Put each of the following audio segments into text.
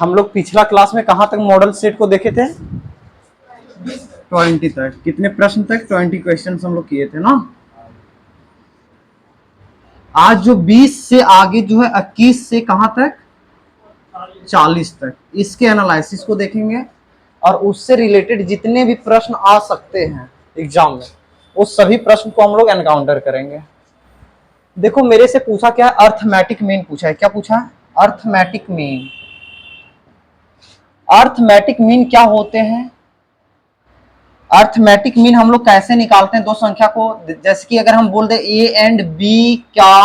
हम लोग पिछला क्लास में कहां तक मॉडल सेट को देखे थे? 20 तक। कितने प्रश्न तक? 20 क्वेश्चन हम लोग किए थे ना। आज जो 20 से आगे जो है 21 से कहां तक? 40 तक। इसके एनालिसिस को देखेंगे और उससे रिलेटेड जितने भी प्रश्न आ सकते हैं एग्जाम में, वो सभी प्रश्न को हम लोग एनकाउंटर करेंगे। देखो मेरे से पूछा क्या है, अर्थमेटिक मीन पूछा है। क्या पूछा है? Arithmetic mean. अर्थमेटिक मीन क्या होते हैं? अर्थमेटिक मीन हम लोग कैसे निकालते हैं दो संख्या को? जैसे कि अगर हम बोल दे ए एंड बी का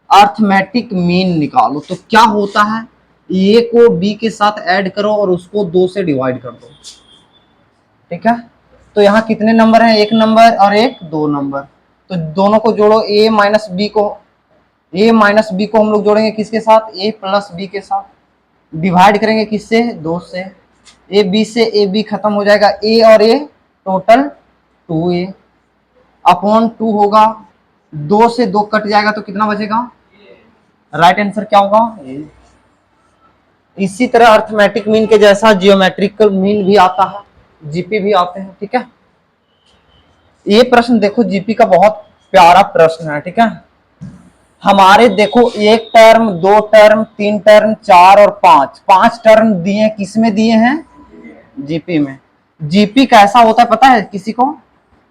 अर्थमेटिक मीन निकालो, तो क्या होता है? ए को बी के साथ ऐड करो और उसको 2 से डिवाइड कर दो। ठीक है, तो यहाँ कितने नंबर हैं? एक नंबर और एक 2 नंबर, तो दोनों को जोड़ो। ए माइनस बी को हम लोग जोड़ेंगे किसके साथ? ए प्लस बी के साथ। डिवाइड करेंगे किससे? 2 से। ए बी से ए बी खत्म हो जाएगा, ए और ए टोटल 2a अपॉन 2 होगा। 2 से 2 कट जाएगा तो कितना बचेगा? राइट आंसर क्या होगा? ए। इसी तरह अर्थमेटिक मीन के जैसा जियोमेट्रिकल मीन भी आता है, जीपी भी आते हैं। ठीक है, ये प्रश्न देखो जीपी का बहुत प्यारा प्रश्न है। ठीक है, हमारे देखो 1 टर्म, 2 टर्म, 3 टर्म, 4 और 5 टर्म दिए, किसमें दिए हैं? जीपी में। जीपी कैसा होता है पता है किसी को?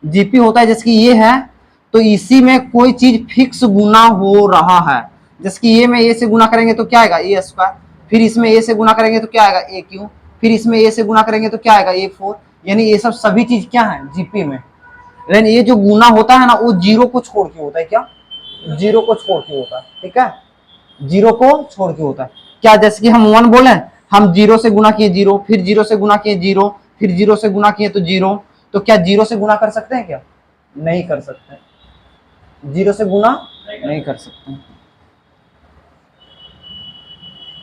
जीपी होता है जैसे कि ये है, तो इसी में कोई चीज फिक्स गुना हो रहा है। जैसे कि ये में ए से गुना करेंगे तो क्या आएगा? ए स्क्वायर। फिर इसमें ए से गुना करेंगे तो क्या आएगा? ए क्यू। फिर इसमें ए से गुना करेंगे तो क्या आएगा? ए 4। यानी ये सब सभी चीज क्या है? जीपी में। लेकिन ये जो गुना होता है ना, वो जीरो को छोड़ के होता है। क्या? जीरो को छोड़ के होता है। ठीक है, जीरो को छोड़ के होता है। क्या? जैसे कि हम 1 बोले, हम 0 से गुना किए 0, फिर 0 से गुना किए 0, फिर 0 से गुना किए तो 0। तो क्या 0 से गुना कर सकते हैं? क्या नहीं कर सकते? 0 से गुना नहीं कर सकते।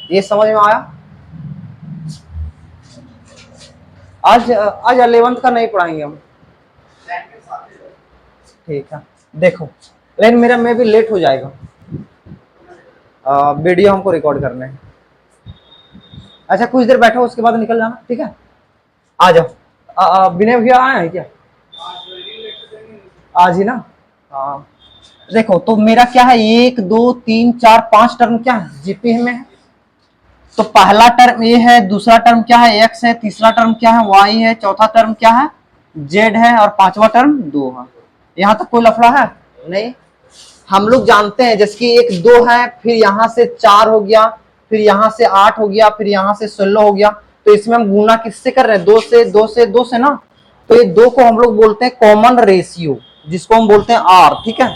ये समझ में आया? आज 11th का नहीं पढ़ाएंगे हम। ठीक है, देखो लेकिन मेरा में भी लेट हो जाएगा, वीडियो हमको रिकॉर्ड करने हैं। अच्छा कुछ देर बैठो, उसके बाद निकल जाना। ठीक है, आ जाओ। विनय भैया आए हैं क्या? आज ही ना। हाँ, देखो तो मेरा क्या है? 1 2 3 4 5 टर्म क्या है? जीपी में है। तो पहला टर्म ए है, दूसरा टर्म क्या है? एक्स है, तीसरा टर्म क्या है? वाई है, चौथा टर्म क्या है? जेड है, और पांचवा टर्म 2 है। यहाँ तक कोई लफड़ा है नहीं? हम लोग जानते हैं जैसे कि 1 2 है, फिर यहाँ से 4 हो गया, फिर यहाँ से 8 हो गया, फिर यहाँ से 16 हो गया। तो इसमें हम गुना किससे कर रहे हैं? 2 से 2 से 2 से ना। तो ये 2 को हम लोग बोलते हैं कॉमन रेशियो, जिसको हम बोलते हैं आर। ठीक है,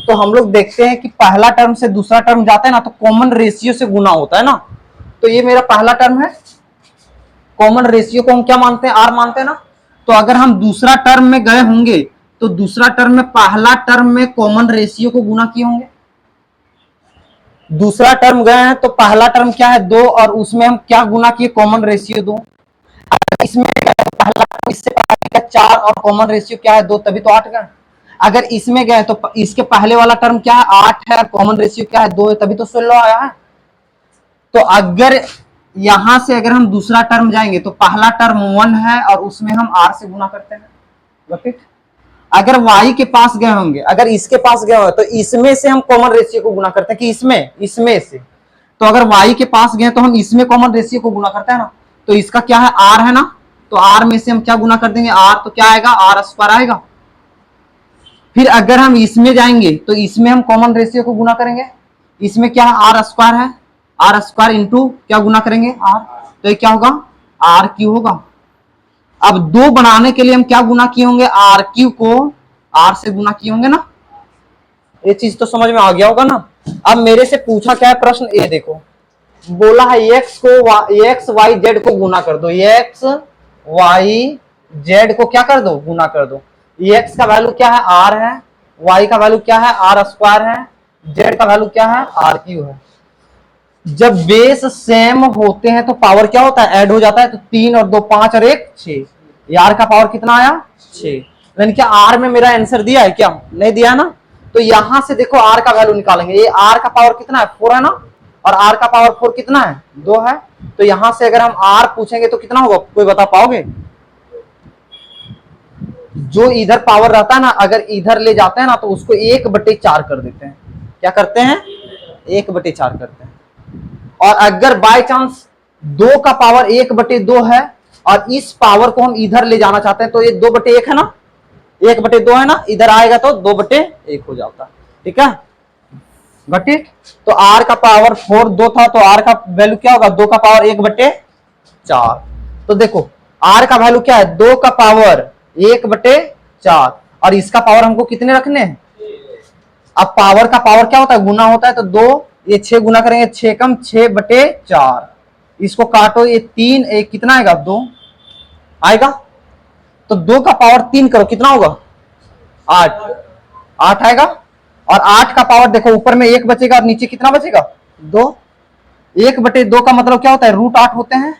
तो हम लोग देखते हैं कि पहला टर्म से दूसरा टर्म जाता है ना, तो कॉमन रेशियो से गुना होता है ना। तो ये मेरा पहला टर्म है, कॉमन रेशियो को हम क्या मानते हैं? आर मानते हैं ना। तो अगर हम दूसरा टर्म में गए होंगे, तो दूसरा टर्म में पहला टर्म में कॉमन रेशियो को गुना किए होंगे। दूसरा टर्म गए हैं तो पहला टर्म क्या है? 2, और उसमें हम क्या गुना किए? Common ratio 2। इसमें पहला टर्म इससे पहले 4 और कॉमन रेशियो क्या है? 2, तभी तो 8 गए। अगर इसमें गए तो इसके पहले वाला टर्म क्या है? 8 है, और कॉमन रेशियो क्या है? 2 है, तभी तो 16 आया है। तो अगर यहां से अगर हम दूसरा टर्म जाएंगे तो पहला टर्म 1 है, और उसमें हम r से गुना करते हैं। अगर y के पास गए होंगे, अगर इसके पास गए होंगे, तो इसमें से हम कॉमन रेशियो को गुना करते हैं कि इसमें से। तो अगर y के पास गए तो हम इसमें कॉमन रेशियो को गुना करते हैं ना। तो इसका क्या है? r है ना। तो r में से हम क्या गुना कर देंगे? r। तो क्या आएगा? r स्क्वायर आएगा। फिर अगर हम इसमें जाएंगे तो इसमें हम कॉमन रेशियो को गुना करेंगे। इसमें क्या है? r स्क्वायर है, आर स्क्वायर इंटू क्या गुना करेंगे? आर। तो ये क्या होगा? आर क्यू होगा। अब 2 बनाने के लिए हम क्या गुना किए होंगे? आर क्यू को आर से गुना किए होंगे ना। ये चीज तो समझ में आ गया होगा ना। अब मेरे से पूछा क्या है प्रश्न? ये देखो, बोला है एक्स वाई जेड को गुना कर दो। एक्स वाई जेड को क्या कर दो? गुना कर दो। एक्स का वैल्यू क्या है? आर है, वाई का वैल्यू क्या है? आर स्क्वायर है, जेड का वैल्यू क्या है? आर क्यू है। जब बेस सेम होते हैं तो पावर क्या होता है? ऐड हो जाता है। तो 3 और 2 5 और 1 6। आर का पावर कितना आया? 6। यानी क्या आर में मेरा आंसर दिया है? क्या नहीं दिया ना। तो यहां से देखो आर का वैल्यू निकालेंगे। ये आर का पावर कितना है? 4 है ना। और r का पावर 4 कितना है 2 है। तो यहां से अगर हम r पूछेंगे तो कितना होगा, कोई बता पाओगे? जो इधर पावर रहता है ना, अगर इधर ले जाते हैं ना तो उसको 1/4 कर देते हैं। क्या करते हैं? 1/4 करते हैं। और अगर बाय चांस 2 का पावर 1/2 है और इस पावर को हम इधर ले जाना चाहते हैं तो ये 2/1 है ना, 1/2 है ना, इधर आएगा तो 2/1 हो जाता है। ठीक है, गॉट इट। तो r का पावर 4 2 था तो r का वैल्यू क्या होगा, 2 का पावर 1/4। तो देखो r का वैल्यू क्या है, 2 का पावर 1/4 और इसका पावर हमको कितने रखने हैं। अब पावर का पावर क्या होता है, गुना होता है। तो 2 ये 6 गुना करेंगे, 6 कम 6/4, इसको काटो, ये 3 एक कितना आएगा 2 आएगा। तो 2 का पावर 3 करो, कितना होगा 8 आएगा। और 8 का पावर देखो ऊपर में 1 बचेगा और नीचे कितना बचेगा 2। 1/2 का मतलब क्या होता है, √8 होते हैं।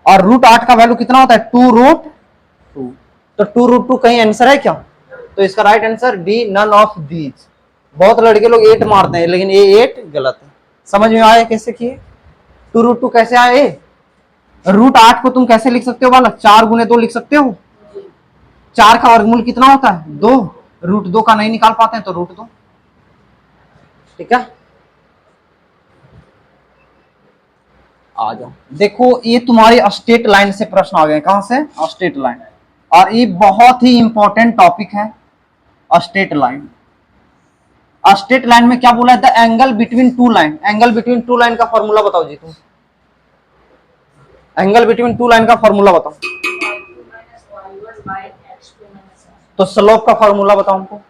और √8 का वैल्यू कितना होता है 2√2। तो 2√2 कहीं आंसर है क्या? तो इसका right answer D, none of these. बहुत लड़के लोग 8 मारते हैं लेकिन ये 8 गलत है। समझ में आया कैसे किए? 2√2 कैसे आए? √8 को तुम कैसे लिख सकते हो बालक, 4 गुने 2 लिख सकते हो। 4 का वर्गमूल कितना होता है 2, √2 का नहीं निकाल पाते हैं तो √2। ठीक है, आ जाओ। देखो ये तुम्हारे स्ट्रेट लाइन से प्रश्न आ गए। कहां से? Straight line. और ये बहुत ही इंपॉर्टेंट टॉपिक है स्ट्रेट लाइन। स्ट्रेट लाइन में क्या बोला है, the angle between two line. Angle between two line का फॉर्मूला बताओ जी तुम। एंगल बिटवीन टू लाइन का फॉर्मूला बताओ। तो स्लोप का फॉर्मूला बताओ हमको,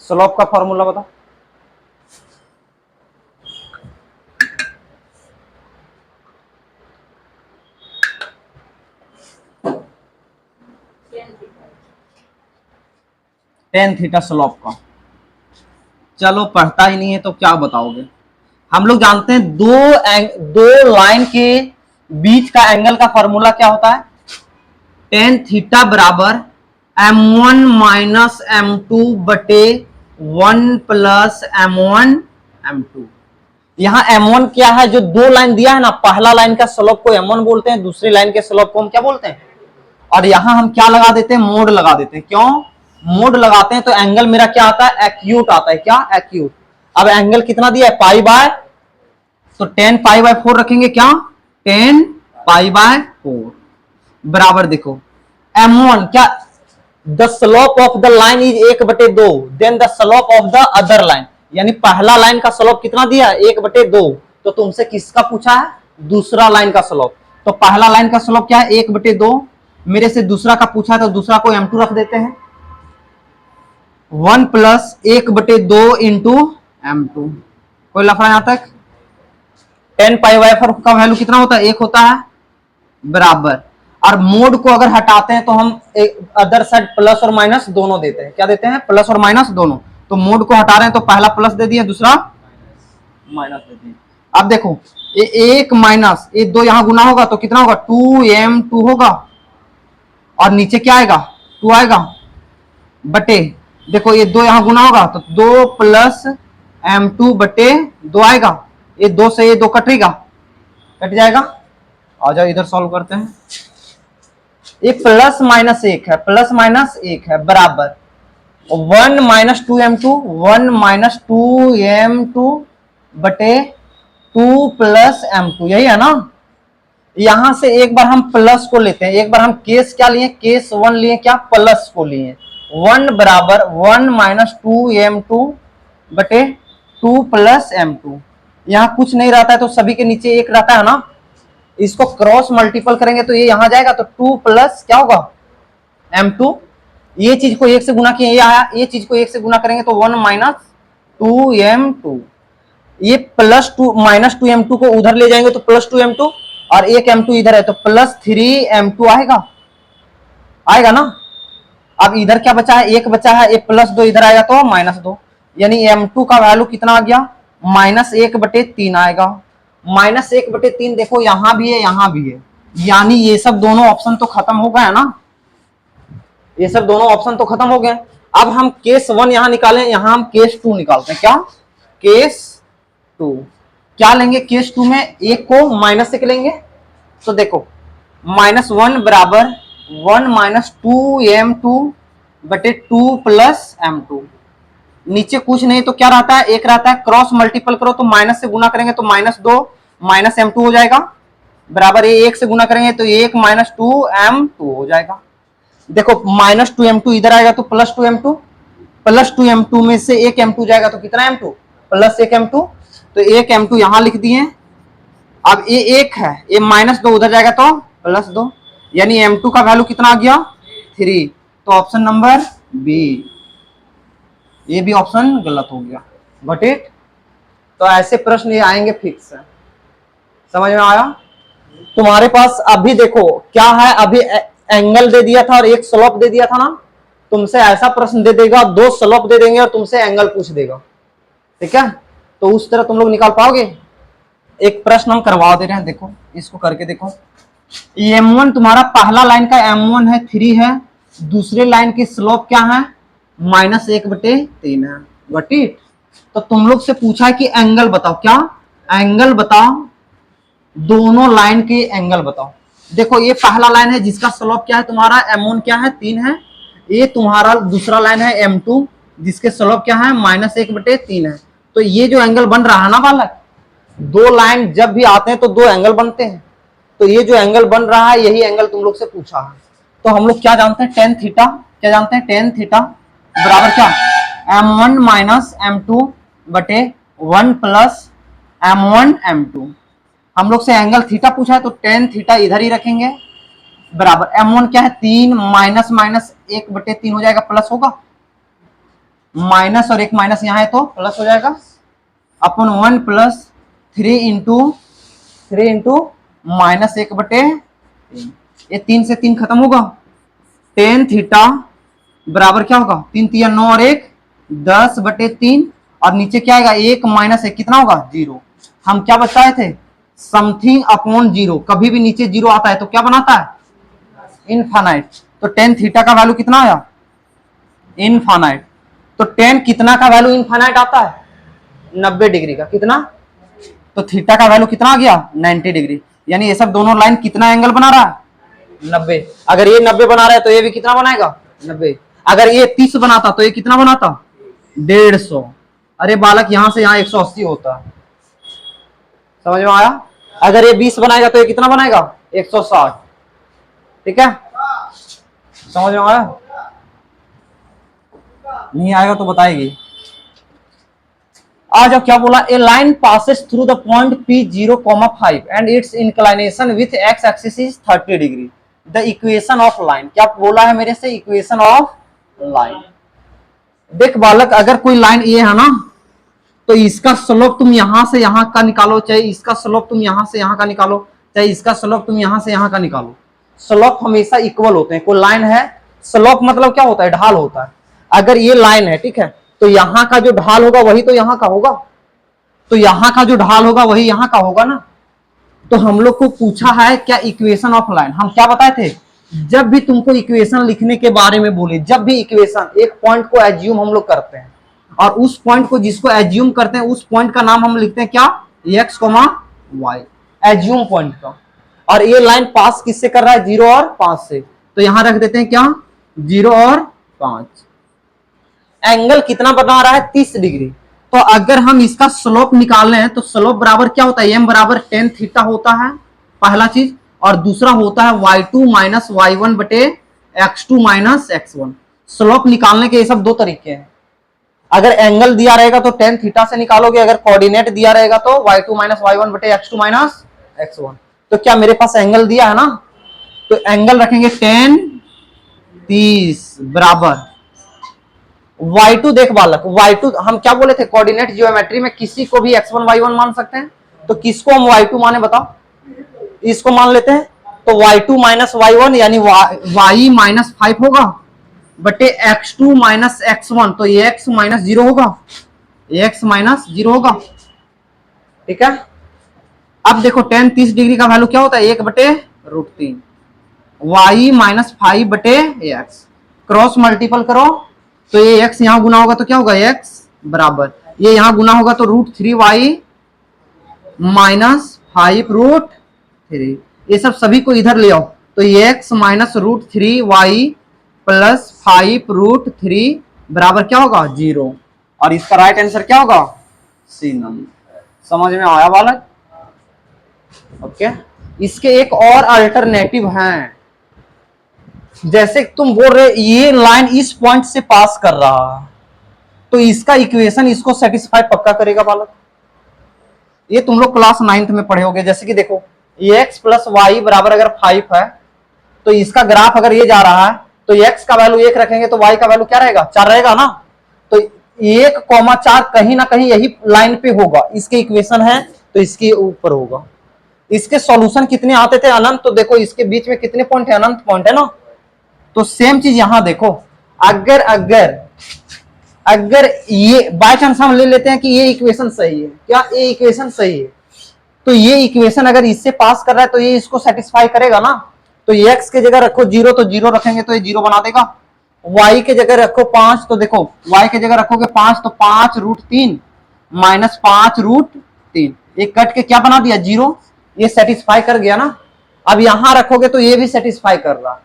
स्लोप का फॉर्मूला बताओ। टेन थीटा स्लोप का। चलो पढ़ता ही नहीं है तो क्या बताओगे। हम लोग जानते हैं दो लाइन के बीच का एंगल का फॉर्मूला क्या होता है, टेन थीटा बराबर m1 माइनस m2 बटे 1 प्लस m1 m2। यहां m1 क्या है, जो दो लाइन दिया है ना, पहला लाइन का स्लोप को m1 बोलते हैं, दूसरी लाइन के स्लोप को हम क्या बोलते हैं। और यहां हम क्या लगा देते हैं, मोड लगा देते हैं। क्यों मोड लगाते हैं? तो एंगल मेरा क्या आता है, एक्यूट आता है। क्या एक्यूट। अब एंगल कितना दिया है π/, तो 10 π/4 रखेंगे। क्या 10 π/4 बराबर देखो m1 क्या, the slope of the line is 1/2, then the slope of the other line, यानी पहला लाइन का स्लोप कितना दिया है 1/2। तो तुमसे किसका पूछा है, दूसरा लाइन का स्लोप। तो पहला लाइन का स्लोप क्या है 1/2, मेरे से दूसरा का पूछा है तो दूसरा को m2 रख देते हैं। 1 प्लस 1/2 इंटू m2। कोई लफड़ा यहां तक। 10 π/4 का वैल्यू कितना होता है 1 होता है बराबर। और मोड को अगर हटाते हैं तो हम अदर साइड प्लस और माइनस दोनों देते हैं। क्या देते हैं, प्लस और माइनस दोनों। तो मोड को हटा रहे हैं तो पहला प्लस दे दिया, दूसरा माइनस दे दिया। अब देखो ये 1 माइनस ये 2 यहां गुना होगा तो कितना होगा 2m2 होगा, और नीचे क्या आएगा 2 आएगा बटे, देखो ये 2 यहां गुना होगा तो 2 प्लस m2 बटे 2 आएगा। ये 2 से ये 2 कटेगा, कट जाएगा। आ जाओ इधर सॉल्व करते हैं। ये प्लस माइनस 1 है, प्लस माइनस 1 है बराबर 1 माइनस 2m2, 1 माइनस 2m2 बटे 2 प्लस m2, यही है ना। यहां से एक बार हम प्लस को लेते हैं, एक बार हम केस क्या लिए, केस 1 लिए, क्या प्लस को लिए। 1 बराबर 1 माइनस 2m2 बटे 2 प्लस m2। यहां कुछ नहीं रहता है तो सभी के नीचे 1 रहता है ना, इसको क्रॉस मल्टीपल करेंगे तो ये यहां जाएगा तो 2 प्लस क्या होगा m2। ये चीज को 1 से गुना किए ये आया, ये चीज को 1 से गुना करेंगे तो 1 माइनस 2m2। ये प्लस 2 माइनस 2m2 को उधर ले जाएंगे तो प्लस 2m2, और एक m2 इधर है तो प्लस 3m2 आएगा, आएगा ना। अब इधर क्या बचा है, 1 बचा है, एक प्लस 2 इधर आएगा तो माइनस 2, यानी m2 का वैल्यू कितना आ गया -1/3 आएगा। -1/3 देखो यहां भी है यहां भी है, यानी ये सब दोनों ऑप्शन तो खत्म हो गया ना, ये सब दोनों ऑप्शन तो खत्म हो गए। अब हम केस 1 यहां निकालें, यहां हम केस 2 निकालते हैं। क्या केस 2 क्या लेंगे? केस 2 में एक को माइनस से लेंगे, तो देखो -1 बराबर 1 माइनस 2m2 बटे 2 प्लस m2। नीचे कुछ नहीं तो क्या रहता है? एक रहता है, क्रॉस मल्टीपल करो तो माइनस से गुना करेंगे तो -2 माइनस m2 हो जाएगा, बराबर ये 1 से गुना करेंगे तो 1 माइनस 2m2 हो जाएगा। देखो -2m2 इधर आएगा तो +2m2, +2m2 में से 1m2 जाएगा तो कितना m2? +1m2, तो 1m2 यहां लिख दिए। अब ये 1 है, ये -2 उधर जाएगा तो +2, यानी m2 का वैल्यू कितना आ गया? 3। तो ऑप्शन नंबर बी, ये भी ऑप्शन गलत हो गया। Got it? तो ऐसे प्रश्न ये आएंगे फिक्स है। समझ में आया? तुम्हारे पास अभी देखो क्या है, अभी एंगल दे दिया था और एक स्लोप दे दिया था ना, तुमसे ऐसा प्रश्न दे देगा, 2 स्लोप दे देंगे और तुमसे एंगल पूछ देगा, ठीक है? तो उस तरह तुम लोग निकाल पाओगे? एक प्रश्न हम करवा दे रहे हैं, देखो इसको करके देखो। m1 तुम्हारा पहला लाइन का m1 है 3 है, दूसरे लाइन की स्लोप क्या है? -1/3 है। Got it? तो तुम लोग से पूछा है कि एंगल बताओ, क्या एंगल बताओ, दोनों लाइन के एंगल बताओ। देखो ये पहला लाइन है जिसका स्लोप क्या है तुम्हारा? m1 क्या है? 3 है। ये तुम्हारा दूसरा लाइन है m2 जिसके स्लोप क्या है? -1/3 है। तो ये जो एंगल बन रहा है ना बालक, दो लाइन जब भी आते हैं तो दो एंगल बनते हैं, तो ये जो एंगल बन रहा है यही एंगल तुम लोग से पूछा है। तो हम लोग क्या जानते हैं? Tan theta. क्या जानते हैं? टेन थीटा बराबर क्या? m1 माइनस m2 बटे 1 प्लस m1 m2। हम लोग से एंगल थीटा पूछा है तो टेन थीटा इधर ही रखेंगे, बराबर m1 क्या है? 3 माइनस माइनस 1/3 हो जाएगा, प्लस होगा, माइनस और एक माइनस यहाँ है तो प्लस हो जाएगा, अपन 1 प्लस 3 इंटू -1/3, ये 3 से 3 खत्म होगा, टेन थीटा बराबर क्या होगा? 3 3 9 और 1 10/3, और नीचे क्या आएगा? 1 माइनस 1 कितना होगा? 0। हम क्या बताए थे? समथिंग अपॉन 0, कभी भी नीचे 0 आता है तो क्या बनाता है? इनफाइनाइट। तो टेन थीटा का वैल्यू कितना आया? इनफाइनाइट। तो टेन कितना का वैल्यू इनफाइनाइट आता है? 90 डिग्री का। कितना? तो थीटा का वैल्यू कितना आ गया? 90 डिग्री। यानी ये सब दोनों लाइन कितना एंगल बना रहा है? 90। अगर ये 90 बना रहा है तो ये भी कितना बनाएगा? 90। अगर ये 30 बनाता तो ये कितना बनाता? 150। अरे बालक यहां से यहां 180 होता है। समझ में आया? अगर ये 20 बनाएगा तो ये कितना बनाएगा? 160। ठीक है? समझ में आया? नहीं आएगा तो बताएगी। आज क्या बोला? A line passes through the point P0,5 and its inclination with x axis is 30 degree. The equation of line. क्या बोला है मेरे से? Equation of line. देख बालक, अगर कोई लाइन ये है ना, तो इसका स्लोप तुम यहां से यहां का निकालो, चाहे इसका स्लोप तुम यहां से यहां का निकालो, चाहे इसका स्लोप तुम यहां से यहां का निकालो, स्लोप हमेशा इक्वल होते हैं। कोई लाइन है, स्लोप मतलब क्या होता है? ढाल होता है। अगर ये लाइन है, ठीक है, तो यहां का जो ढाल होगा वही तो यहां का होगा, तो यहां का जो ढाल होगा वही यहां का होगा ना। तो हम लोग को पूछा है क्या? Equation of line. हम क्या बताए थे? जब भी तुमको इक्वेशन लिखने के बारे में बोले, जब भी इक्वेशन, एक पॉइंट को एज्यूम हम लोग करते हैं, और उस पॉइंट को जिसको एज्यूम करते हैं उस पॉइंट का नाम हम लिखते हैं क्या? X comma y, assume point का। और ये लाइन पास किससे कर रहा है? 0 और 5 से, तो यहां रख देते हैं क्या? 0 और 5। एंगल कितना बना रहा है? 30 डिग्री। तो अगर हम इसका स्लोप निकाल हैं तो स्लोप बराबर क्या होता है? एम बराबर टेन थीटा होता है, पहला चीज, और दूसरा होता है y2 माइनस y1 बटे x2 माइनस x1। स्लोप निकालने के ये सब दो तरीके हैं। अगर एंगल दिया रहेगा तो टेन थीटा से निकालोगे, अगर कोऑर्डिनेट दिया रहेगा तो y2 माइनस y1 बटे x2 माइनस x1। तो क्या मेरे पास एंगल दिया है ना, तो एंगल रखेंगे टेन 30 बराबर y2। देख बालक, y2 हम क्या बोले थे? कोऑर्डिनेट ज्योमेट्री में किसी को भी x1 y1 मान सकते हैं, तो किसको हम y2 माने बताओ? इसको मान लेते हैं। तो y2 माइनस y1 यानी y माइनस 5 होगा बटे x2 माइनस x1, तो ये x माइनस 0 होगा, x माइनस 0 होगा। ठीक है? अब देखो टेन 30 डिग्री का वैल्यू क्या होता है? 1/√3, y माइनस 5 बटे x, क्रॉस मल्टीपल करो तो ये x यहां गुना होगा तो क्या होगा? x बराबर ये यहां गुना होगा तो √3y -5√3, ये सब सभी को इधर ले आओ तो x माइनस √3y प्लस 5√3 बराबर क्या होगा 0, और इसका राइट आंसर क्या होगा सी नंबर। समझ में आया बालक? ओके। इसके एक और अल्टरनेटिव हैं, जैसे तुम बोल रहे ये लाइन इस पॉइंट से पास कर रहा है तो इसका इक्वेशन इसको सेटिस्फाई पक्का करेगा बालक। ये तुम लोग क्लास 9th में पढ़े होगे। जैसे कि देखो x प्लस वाई बराबर अगर 5 है तो इसका ग्राफ अगर ये जा रहा है तो x का वैल्यू 1 रखेंगे तो y का वैल्यू क्या रहेगा 4 रहेगा ना। तो 1,4 कहीं ना कहीं यही लाइन पे होगा, इसके इक्वेशन है तो इसके ऊपर होगा। इसके सॉल्यूशन कितने आते थे अनंत, तो देखो इसके बीच में कितने पॉइंट है अनंत पॉइंट है ना। तो सेम चीज यहां देखो, अगर अगर अगर ये बाय चांस हम ले लेते हैं कि ये इक्वेशन सही है, क्या ये इक्वेशन सही है, तो ये इक्वेशन अगर इससे पास कर रहा है तो ये इसको सेटिस्फाई करेगा ना। तो ये x के जगह रखो 0 तो 0 रखेंगे तो ये 0 बना देगा। y के जगह रखो 5 तो देखो y के जगह रखोगे 5 तो 5√3 माइनस 5√3, एक कट के क्या बना दिया 0, ये सेटिस्फाई कर गया ना। अब यहां रखोगे तो ये भी सेटिस्फाई कर रहा है।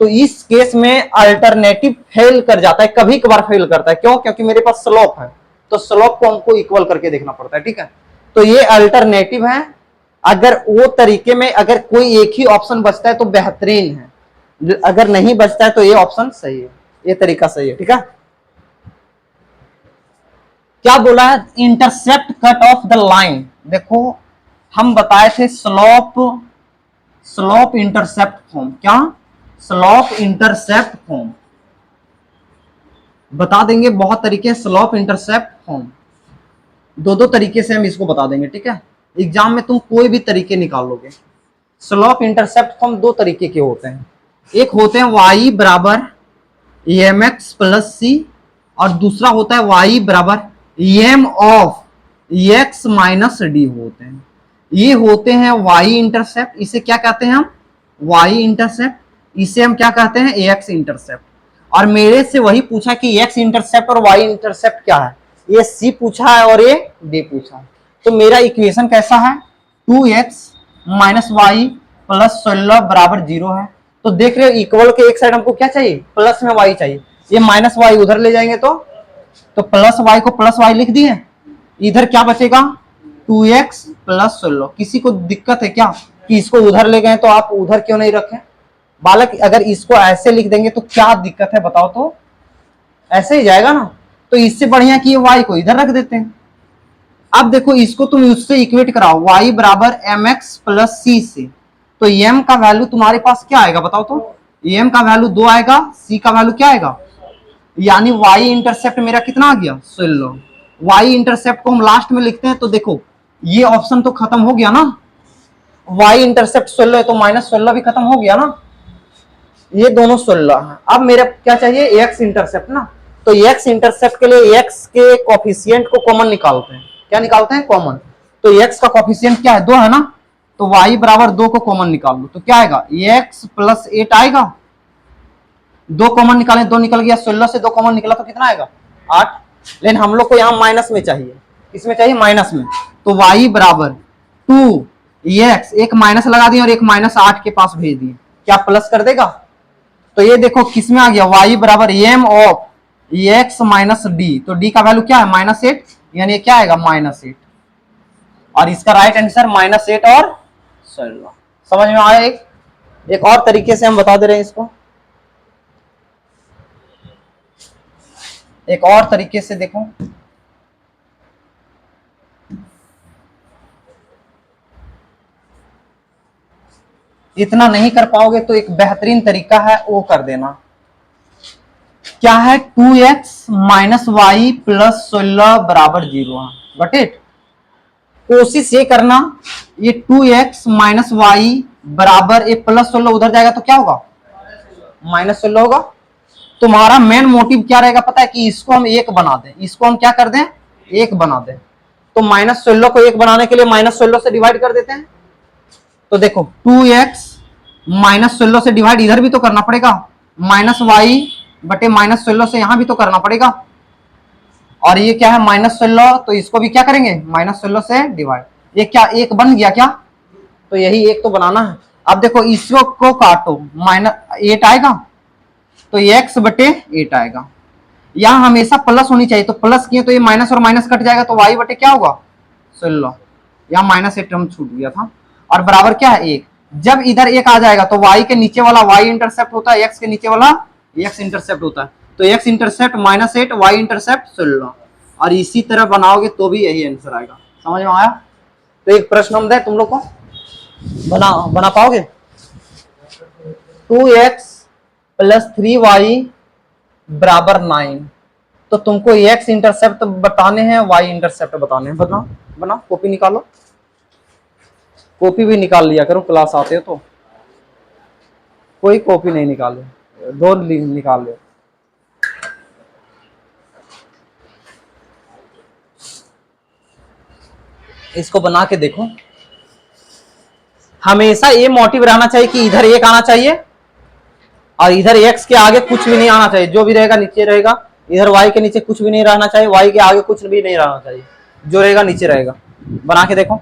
तो इस केस में अल्टरनेटिव फेल कर जाता है, कभी कभार फेल करता है। क्यों? क्योंकि मेरे पास स्लोप है तो स्लोप को हमको इक्वल करके देखना पड़ता है। ठीक है, तो ये अल्टरनेटिव है। अगर वो तरीके में अगर कोई एक ही ऑप्शन बचता है तो बेहतरीन है, अगर नहीं बचता है तो ये ऑप्शन सही है, ये तरीका सही है। ठीक है, क्या बोला है intercept cut off the line. देखो हम बताए थे स्लोप इंटरसेप्ट फॉर्म, क्या स्लोप इंटरसेप्ट फॉर्म बता देंगे, बहुत तरीके स्लोप इंटरसेप्ट फॉर्म, दो तरीके से हम इसको बता देंगे। ठीक है, एग्जाम में तुम कोई भी तरीके निकालोगे। स्लोप इंटरसेप्ट फॉर्म दो तरीके के होते हैं, एक होते हैं y बराबर mx प्लस सी और दूसरा होता है y बराबर m of x minus D होते हैं। ये होते हैं y इंटरसेप्ट, इसे क्या कहते हैं हम y इंटरसेप्ट, इसे हम क्या कहते हैं x इंटरसेप्ट। और मेरे से वही पूछा कि x इंटरसेप्ट और y इंटरसेप्ट क्या है, ये c पूछा है और ये d पूछा है। तो मेरा इक्वेशन कैसा है 2x माइनस वाई प्लस 16 बराबर 0 है। तो देख रहे हो इक्वल के एक साइड हमको क्या चाहिए प्लस में y चाहिए, ये माइनस वाई उधर ले जाएंगे तो प्लस वाई को प्लस वाई लिख दिए, इधर क्या बचेगा 2x प्लस 16। किसी को दिक्कत है क्या कि इसको उधर ले गए तो आप उधर क्यों नहीं रखें बालक, अगर इसको ऐसे लिख देंगे तो क्या दिक्कत है बताओ, तो ऐसे ही जाएगा ना। तो इससे बढ़िया कि y को इधर रख देते हैं। अब देखो इसको तुम उससे इक्वेट कराओ y बराबर mx प्लस c से, तो m का वैल्यू तुम्हारे पास क्या आएगा बताओ, तो m का वैल्यू 2 आएगा, c का वैल्यू क्या आएगा, यानी y इंटरसेप्ट मेरा कितना आ गया 16। y इंटरसेप्ट को हम लास्ट में लिखते हैं तो देखो ये ऑप्शन तो खत्म हो गया ना, y इंटरसेप्ट 16 है तो माइनस 16 भी खत्म हो गया ना, ये दोनों 16 है। अब मेरा क्या चाहिए x इंटरसेप्ट ना, तो x इंटरसेप्ट के लिए x के कोफिशिएंट को कॉमन निकालते हैं। क्या निकालते हैं कॉमन, तो x का कोफिशिएंट क्या है 2 है ना, तो y बराबर 2 को कॉमन निकाल लो तो क्या आएगा x प्लस 8 आएगा, 2 कॉमन निकालें 2 निकल गया, 16 से 2 कॉमन निकला तो कितना आएगा 8। लेकिन हम लोग को यहाँ माइनस में चाहिए, इसमें चाहिए माइनस में, तो y बराबर 2x, एक माइनस लगा दिए और एक -8 के पास भेज दिए, क्या प्लस कर देगा। तो ये देखो किस में आ गया y बराबर m of x minus D, तो d का वैल्यू क्या है -8, यानी क्या आएगा -8, और इसका राइट आंसर -8 और 16। समझ में आया। एक और तरीके से हम बता दे रहे हैं इसको, एक और तरीके से देखो, इतना नहीं कर पाओगे तो एक बेहतरीन तरीका है वो कर देना। क्या है 2x माइनस वाई प्लस 16 बराबर 0 है, गॉट इट। कोशिश ये करना ये 2x माइनस वाई बराबर ये प्लस 16 उधर जाएगा तो क्या होगा -16 होगा। तुम्हारा मेन मोटिव क्या रहेगा पता है कि इसको हम 1 बना दें, इसको हम क्या कर दें 1 बना दें। तो -16 को 1 बनाने के लिए -16 से डिवाइड कर देते हैं। तो देखो 2x -16 से डिवाइड इधर भी तो करना पड़ेगा, -y बटे -16 से यहां भी तो करना पड़ेगा। और ये क्या है -16, तो इसको भी क्या करेंगे -16 से डिवाइड। ये क्या एक बन गया क्या, तो यही एक तो बनाना है। अब देखो इसको को काटो, -8 आएगा, तो ये x बटे 8 आएगा। यहाँ हमेशा प्लस होनी चाहिए, तो प्लस किए तो ये माइनस और माइनस कट जाएगा, तो y बटे क्या होगा 16। यहाँ -8 टर्म छूट गया था, और बराबर क्या है 1। जब इधर 1 आ जाएगा तो y के नीचे वाला y इंटरसेप्ट होता है, x के नीचे वाला x इंटरसेप्ट होता है, तो x इंटरसेप्ट -8, y इंटरसेप्ट 16, और इसी तरह बनाओगे तो भी यही आंसर आएगा। समझ में आया। तो एक प्रश्न हम दे तुम लोग को, बना पाओगे। 2x + 3y बराबर 9, तो तुमको x इंटरसेप्ट बताने हैं, y इंटरसेप्ट बताने हैं। बनाओ कॉपी निकालो, कॉपी भी निकाल लिया करो, क्लास आते हो तो कोई कॉपी नहीं निकाले, 2 निकाल ले। इसको बना के देखो, हमेशा ये मोटिव रहना चाहिए कि इधर 1 आना चाहिए और इधर x के आगे कुछ भी नहीं आना चाहिए, जो भी रहेगा नीचे रहेगा। इधर y के नीचे कुछ भी नहीं रहना चाहिए, y के आगे कुछ भी नहीं रहना चाहिए, जो रहेगा नीचे रहेगा। बना के देखो,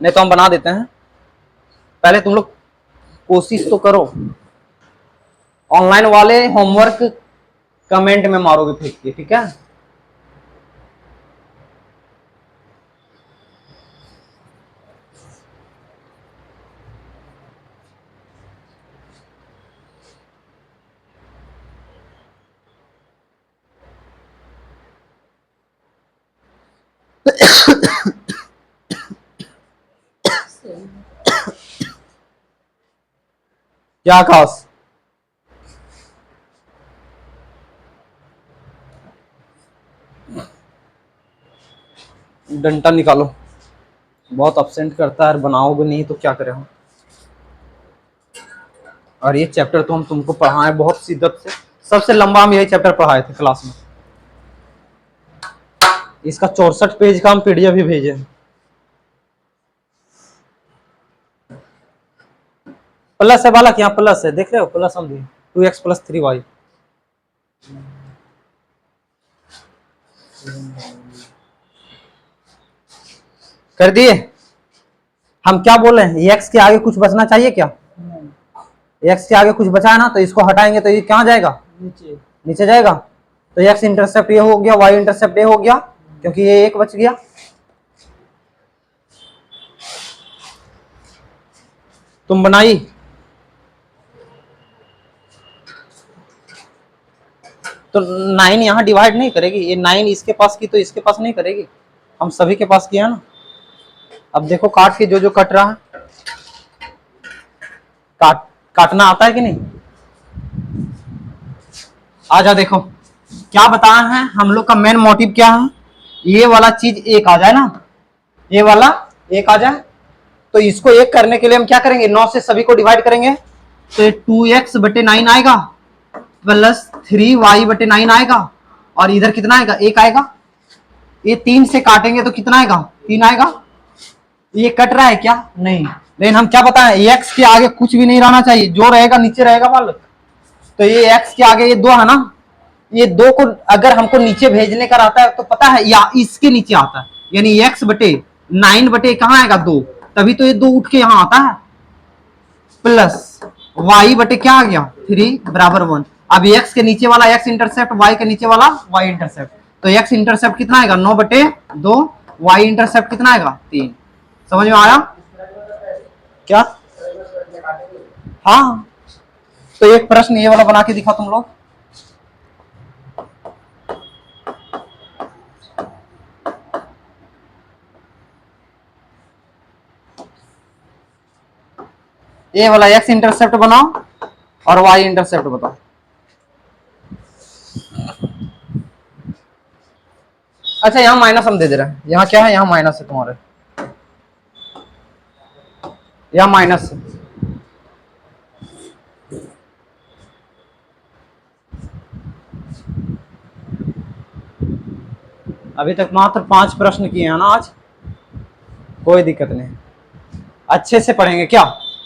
नहीं तो हम बना देते हैं, पहले तुम लोग कोशिश तो करो। ऑनलाइन वाले होमवर्क कमेंट में मारोगे फेंक के, ठीक है। क्या खास, डंटा निकालो, बहुत अपसेंट करता है, बनाओगे नहीं तो क्या करें हम। और ये चैप्टर तो हम तुमको पढ़ाए बहुत शिद्दत से, सबसे लंबा हम यही चैप्टर पढ़ाए थे क्लास में। इसका 64 पेज का हम पीडीएफ भी भेजे हैं। प्लस है बालक, यहाँ प्लस है, देख रहे हो प्लस हम दिए, 2x + 3y। कर दिए। हम क्या बोल रहे हैं, x के आगे कुछ बचना चाहिए क्या, x के आगे कुछ बचा है ना, तो इसको हटाएंगे तो ये कहाँ जाएगा नीचे जाएगा, तो x इंटरसेप्ट ये हो गया, y इंटरसेप्ट ये हो गया, क्योंकि ये 1 बच गया। तुम बनाई, तो 9 यहाँ डिवाइड नहीं करेगी, ये 9 इसके पास की तो इसके पास नहीं करेगी, हम सभी के पास किया ना। अब देखो काट के जो कट रहा है, काटना आता है कि नहीं। आजा देखो क्या बताया है, हम लोग का मेन मोटिव क्या है, ये वाला चीज 1 आ जाए ना, ये वाला 1 आ जाए, तो इसको 1 करने के लिए हम क्या करेंगे, 9 से सभी को डिवाइड करेंगे, तो ये 2x बटे 9 आएगा प्लस 3y बटे 9 आएगा, और इधर कितना आएगा 1 आएगा। ये 3 से काटेंगे तो कितना आएगा 3 आएगा। ये कट रहा है क्या, नहीं, लेकिन हम क्या बताएं, x के आगे कुछ भी नहीं रहना चाहिए, जो रहेगा नीचे रहेगा बालक। तो ये x के आगे ये 2 है ना, ये 2 को अगर हमको नीचे भेजने का रहता है तो पता है या इसके नीचे आता है, यानी x बटे 9 बटे कहाँ आएगा 2, तभी तो ये 2 उठ के यहाँ आता है, प्लस y बटे क्या आ गया 3 बराबर 1। अब x के नीचे वाला x इंटरसेप्ट, y के नीचे वाला y इंटरसेप्ट, तो x इंटरसेप्ट कितना आएगा 9 बटे 2, y इंटरसेप्ट कितना आएगा 3। समझ में आया क्या, हाँ। तो एक प्रश्न ये वाला बना के दिखा तुम लोग, ये वाला x इंटरसेप्ट बनाओ और y इंटरसेप्ट बताओ। अच्छा यहाँ माइनस हम दे दे रहे हैं, यहाँ क्या है, यहाँ माइनस है तुम्हारे, यहाँ माइनस है। अभी तक मात्र 5 प्रश्न किए हैं ना आज, कोई दिक्कत नहीं, अच्छे से पढ़ेंगे, क्या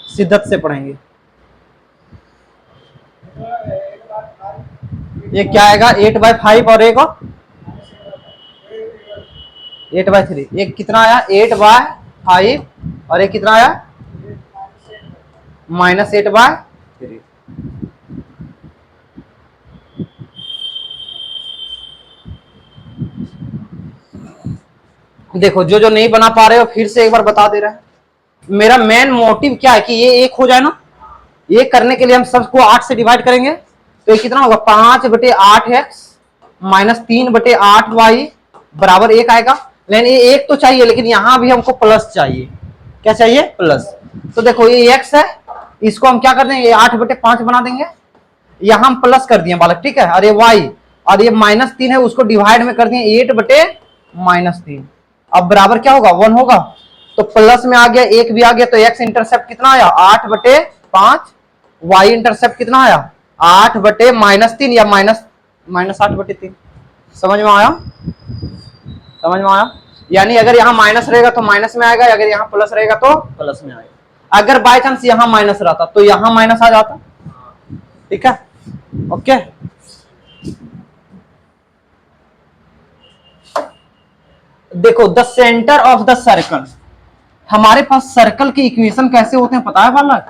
शिद्दत से पढ़ेंगे। ये क्या आएगा 8/5 और एक 8/3, एक कितना आया 8/5 और एक कितना आया -8/3। देखो जो जो नहीं बना पा रहे हो फिर से एक बार बता दे रहा है। मेरा मेन मोटिव क्या है कि ये एक हो जाए ना, ये करने के लिए हम सबको 8 से डिवाइड करेंगे तो ये कितना होगा 5/8x -3/8y बराबर 1 आएगा। लेकिन ये एक तो चाहिए, लेकिन यहां भी हमको प्लस चाहिए। क्या चाहिए? प्लस। तो देखो ये x है, इसको हम क्या कर देंगे, ये 8/5 बना देंगे, यहां हम प्लस कर दिए बालक, ठीक है। और ये y और ये -3 है, उसको डिवाइड में कर दिए 8/-3। अब बराबर क्या होगा 1 होगा। तो प्लस में आ गया, एक भी आ गया, तो x इंटरसेप्ट कितना आया 8/5, y इंटरसेप्ट कितना आया 8/-3 या -8/3। समझ में आया? समझ में आया? यानी अगर यहाँ माइनस रहेगा तो माइनस में आएगा, अगर यहाँ प्लस रहेगा तो प्लस में आएगा। अगर बाय चांस यहाँ माइनस रहता तो यहाँ माइनस आ जाता। ठीक है, ओके। देखो the centre of the circle, हमारे पास सर्कल के इक्वेशन कैसे होते हैं पता है बालक?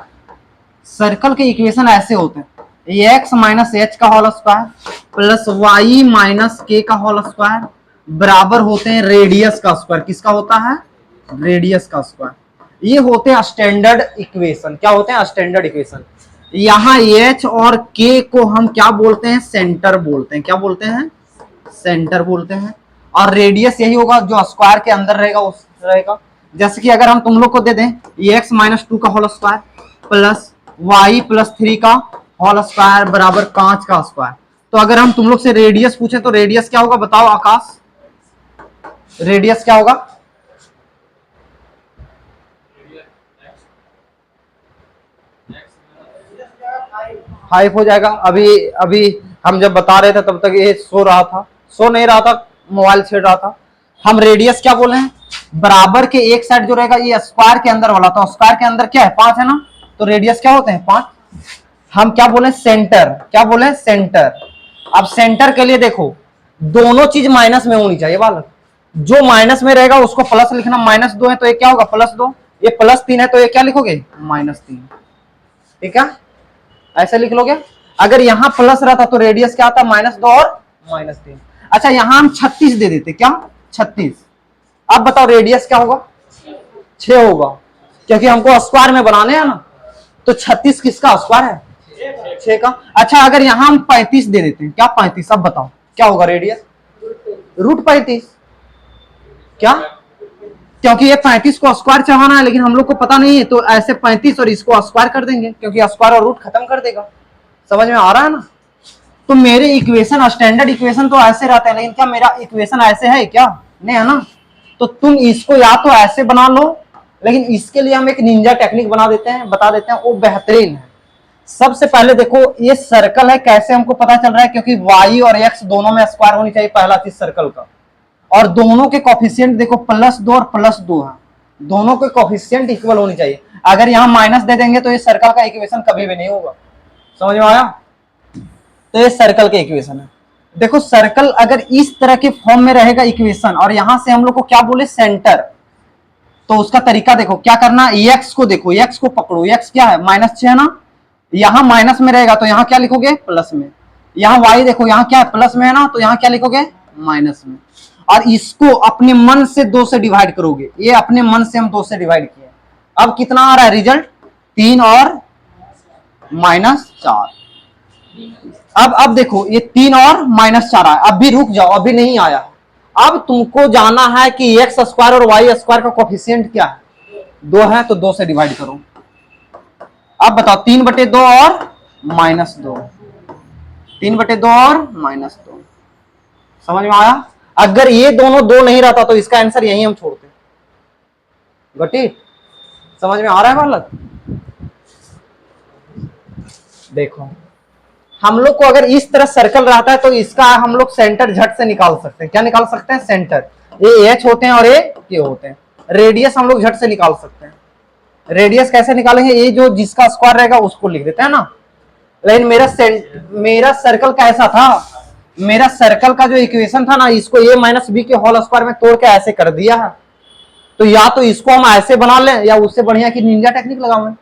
सर्कल के इक्वेशन ऐसे होते हैं, x माइनस एच का whole square plus y minus k का होल स्क्वायर बराबर होते हैं रेडियस का स्क्वायर। किसका होता है? रेडियस का स्क्वायर। ये होते हैं स्टैंडर्ड इक्वेशन। क्या होते हैं? Standard equation. यहाँ h और k को हम क्या बोलते हैं? सेंटर बोलते हैं। क्या बोलते हैं? सेंटर बोलते हैं। और रेडियस यही होगा जो स्क्वायर के अंदर रहेगा उस रहेगा। जैसे कि अगर हम तुम लोग को दे दें x -2 का होल स्क्वायर प्लस y +3 का होल स्क्वायर बराबर 5 का स्क्वायर, तो अगर हम तुम लोग से रेडियस पूछे तो रेडियस क्या होगा बताओ आकाश? रेडियस क्या होगा? हाइप हो जाएगा। अभी हम जब बता रहे थे तब तक ये सो रहा था, सो नहीं रहा था, मोबाइल छेड़ रहा था। हम रेडियस क्या बोले हैं? बराबर के एक साइड जो रहेगा ये स्क्वायर के अंदर वाला, तो स्क्वायर के अंदर क्या है 5 है ना, तो रेडियस क्या होते हैं 5। हम क्या बोले? सेंटर। क्या बोले? सेंटर। अब सेंटर के लिए देखो दोनों चीज माइनस में होनी चाहिए बालक। जो माइनस में रहेगा उसको प्लस लिखना, -2 है तो ये क्या होगा +2, ये +3 है तो ये क्या लिखोगे -3। ठीक है, ऐसे लिख लोगे। अगर यहाँ प्लस रहता तो रेडियस क्या आता -2 और -3। अच्छा यहाँ हम 36 दे देते, क्या 36। अब बताओ रेडियस क्या होगा? 6 होगा, क्योंकि हमको स्क्वायर में बनाने हैं ना, तो 36 किसका स्क्वायर है? 6 का। अच्छा अगर यहाँ हम 35 दे देते हैं, क्या 35, अब बताओ क्या होगा रेडियस? √35। क्या? क्योंकि ये 35 को स्क्वायर चढ़ाना है, लेकिन हम लोग को पता नहीं है, तो ऐसे 35 और इसको स्क्वायर कर देंगे, क्योंकि स्क्वायर और रूट खत्म कर देगा। समझ में आ रहा है ना? तो मेरे इक्वेशन स्टैंडर्ड इक्वेशन तो ऐसे रहते हैं, लेकिन क्या मेरा इक्वेशन ऐसे है क्या? नहीं है ना। तो तुम इसको या तो ऐसे बना लो, लेकिन इसके लिए हम एक निंजा टेक्निक बना देते हैं, बता देते हैं, वो बेहतरीन है। सबसे पहले देखो ये सर्कल है, कैसे हमको पता चल रहा है? क्योंकि y और x दोनों में स्क्वायर होनी चाहिए, पहला चीज सर्कल का। और दोनों के कोफिशिएंट देखो +2 और +2 है, दोनों के कोफिशिएंट इक्वल होनी चाहिए। अगर यहाँ माइनस दे देंगे तो ये सर्कल का इक्वेशन कभी भी नहीं होगा। समझ में आया? तो ये सर्कल के इक्वेशन है। देखो सर्कल अगर इस तरह के फॉर्म में रहेगा इक्वेशन, और यहां से हम लोग को क्या बोले सेंटर, तो उसका तरीका देखो क्या करना। x को देखो, x को पकड़ो, x क्या है -6 है ना, यहां माइनस में रहेगा तो यहां क्या लिखोगे प्लस में। यहाँ y देखो यहाँ क्या है प्लस में है ना, तो यहाँ क्या लिखोगे माइनस में। और इसको अपने मन से 2 से डिवाइड करोगे, ये अपने मन से हम 2 से डिवाइड किए। अब कितना आ रहा है रिजल्ट? 3 और -4। अब देखो ये 3 और -4 आया, अब भी रुक जाओ, अभी नहीं आया। अब तुमको जाना है कि x स्क्वायर और y स्क्वायर का कोफिशिएंट क्या है? 2 है तो 2 से डिवाइड करो। अब बताओ 3/2 और -2, 3/2 और -2। समझ में आया? अगर ये दोनों 2 नहीं रहता तो इसका आंसर यही हम छोड़ते। Got it? समझ में आ रहा है बालक? देखो हम लोग को अगर इस तरह सर्कल रहता है तो इसका हम लोग सेंटर झट से निकाल सकते हैं। क्या निकाल सकते हैं? सेंटर। ये h होते हैं और ये k होते हैं। रेडियस हम लोग झट से निकाल सकते हैं। रेडियस कैसे निकालेंगे? ये जो जिसका स्क्वायर रहेगा उसको लिख देते हैं ना। लेकिन मेरा सर्कल कैसा था? मेरा सर्कल का जो इक्वेशन था ना, इसको a माइनस बी के होल स्क्वायर में तोड़ के ऐसे कर दिया है। तो या तो इसको हम ऐसे बना लें, या उससे बढ़िया कि निंजा टेक्निक लगावें।